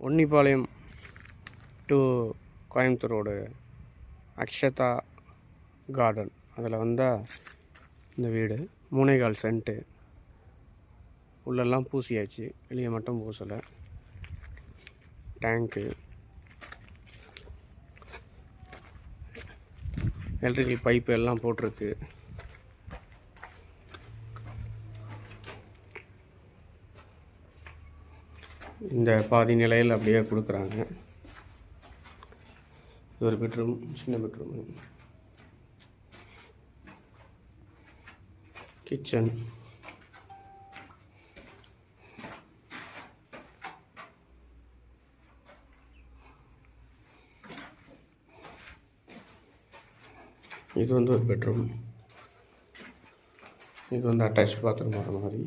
ஒன்னிப்பாளையம் to Coimbatore road Akshata garden அதில் வந்தால் இந்த வீடு 3.25 சென்ட்டு. உள்ளெல்லாம் பூசியாச்சு, வெளியே மட்டும் பூசலை. டேங்க்கு, எலக்ட்ரிக்கல் பைப்பு எல்லாம் போட்டிருக்கு. இந்த பாதி நிலையில் அப்படியே கொடுக்குறாங்க. ஒரு பெட்ரூம், சின்ன பெட்ரூம், கிச்சன், இது வந்து ஒரு பெட்ரூம், இது வந்து அட்டாச் பாத்ரூம் வர மாதிரி.